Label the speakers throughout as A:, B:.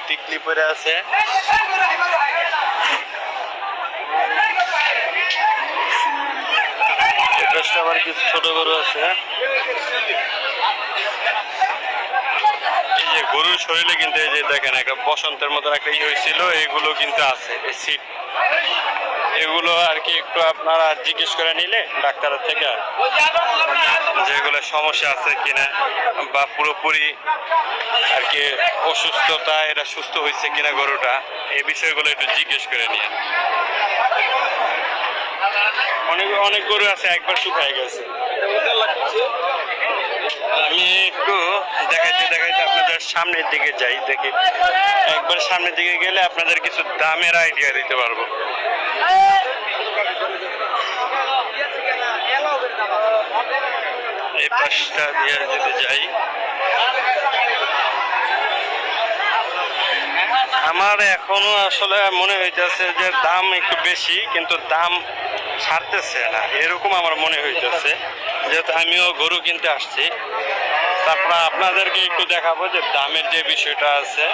A: টিকলি পরে আছে। আবার কিছু ছোট গরু আছে। এই যে গরুর শরীরে কিন্তু এই যে দেখেন একটা বসন্তের মতন একটা হয়েছিল, এগুলো কিন্তু আছে সিট। এগুলো আর কি একটু আপনারা জিজ্ঞেস করে নিলে ডাক্তারের থেকে যেগুলো সমস্যা আছে কিনা বা পুরোপুরি আর কি অসুস্থতা, এটা সুস্থ হয়েছে কিনা গরুটা, এই বিষয়গুলো একটু জিজ্ঞেস করে নিয়ে। অনেক অনেক গরু আছে একবার শুকায় গেছে। আমি একটু দেখাইতে দেখাইতে আপনাদের সামনের দিকে যাই, দেখি একবার সামনের দিকে গেলে আপনাদের কিছু দামের আইডিয়া দিতে পারবো। এই পাশটা দিয়ে যদি যাই, আমার এখনো আসলে মনে হইতেছে যে দাম একটু বেশি, কিন্তু দাম ছাড়তেছে না এরকম আমার মনে হইতেছে, যেহেতু আমিও গরু কিনতে আসছি। তারপর আপনাদেরকে একটু দেখাবো যে দামের যে বিষয়টা আছে।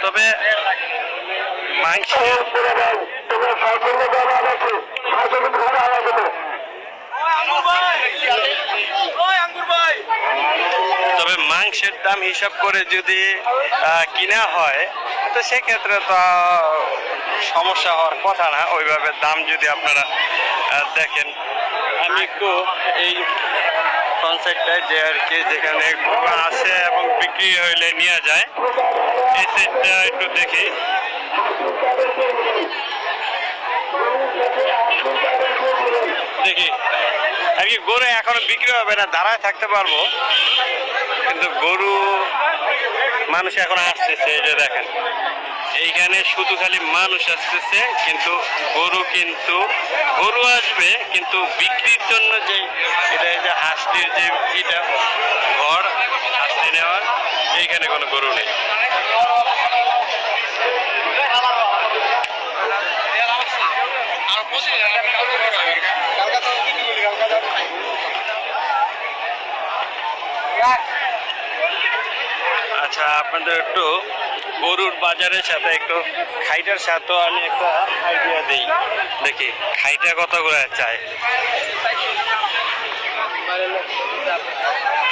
A: তবে মাংসের দাম হিসাব করে যদি কিনা হয় তো সেক্ষেত্রে তো সমস্যা হওয়ার কথা না। ওইভাবে দাম যদি আপনারা দেখেন, আমি একটু এই কনসেপ্টটায় যে আর কি যেখানে আসে এবং বিক্রি হইলে নিয়ে যায়, এই সেটটা একটু দেখি। দেখি আর কি গরু এখনো বিক্রি হবে না, দাঁড়ায় থাকতে পারবো, কিন্তু গরু মানুষ এখন আসতেছে। এই যে দেখেন এইখানে শুধু খালি মানুষ আসতেছে, কিন্তু গরু আসবে কিন্তু বিক্রির জন্য যে এটা যে হাঁসটির যে এটা ঘর হাঁসটি নেওয়ার, এইখানে কোনো গরু নেই। আচ্ছা, আপনাদের একটু গরুর বাজারের সাথে একটু খাইটার সাথেও আমি একটা আইডিয়া দিই। দেখি খাইটা কত করে চাই।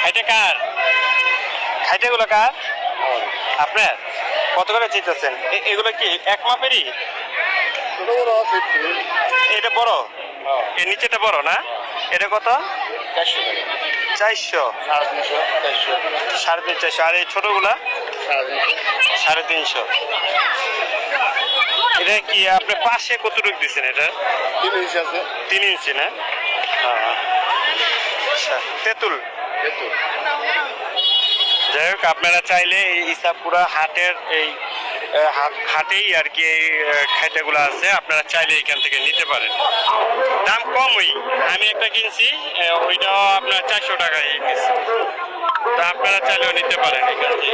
A: খাইটা কার? খাইটাগুলো কার? আপনার? কত করে চাইতেছেন? এগুলো কি এক মাপেরই? এটা বড়, এর নিচেটা বড় না? এটা কত? 400, 350, আর এই ছোটগুলা 350। এটা কি আপনি পাশে কতটুকু দিচ্ছেন? এটা
B: 3 ইঞ্চি আছে।
A: 3 ইঞ্চি না? আচ্ছা, তেঁতুল। যাই হোক, আপনারা চাইলে এই ইসাপুরা হাটের এই হাটেই আর কি এই খাইটাগুলো আছে, আপনারা চাইলে এখান থেকে নিতে পারেন। দাম কমই, আমি একটা কিনছি, ওইটাও আপনার 400 টাকায় কিনছি। তা আপনারা চাইলেও নিতে পারেন এখান থেকে।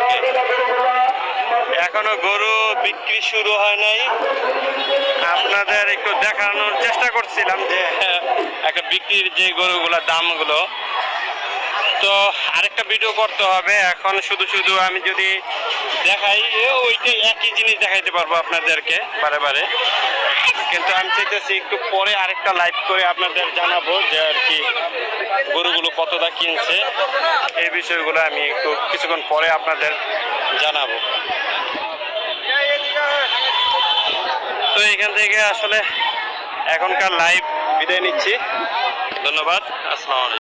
A: এখনো গরু বিক্রি শুরু হয় নাই, আপনাদের একটু দেখানোর চেষ্টা করছিলাম যে একটা বিক্রির যে গরুগুলোর দামগুলো। তো আরেকটা ভিডিও করতে হবে, এখন শুধু শুধু আমি যদি দেখাই ওইটাই একই জিনিস দেখাইতে পারবো আপনাদেরকে বারে বারে, কিন্তু আমি চাইতেছি একটু পরে আরেকটা লাইভ করে আপনাদের জানাবো যে আর কি গরুগুলো কতটা কিনছে, এই বিষয়গুলো আমি একটু কিছুক্ষণ পরে আপনাদের জানাবো। তো এখান থেকে আসলে এখনকার লাইভ বিদায় নিচ্ছি। ধন্যবাদ, আসসালামু আলাইকুম।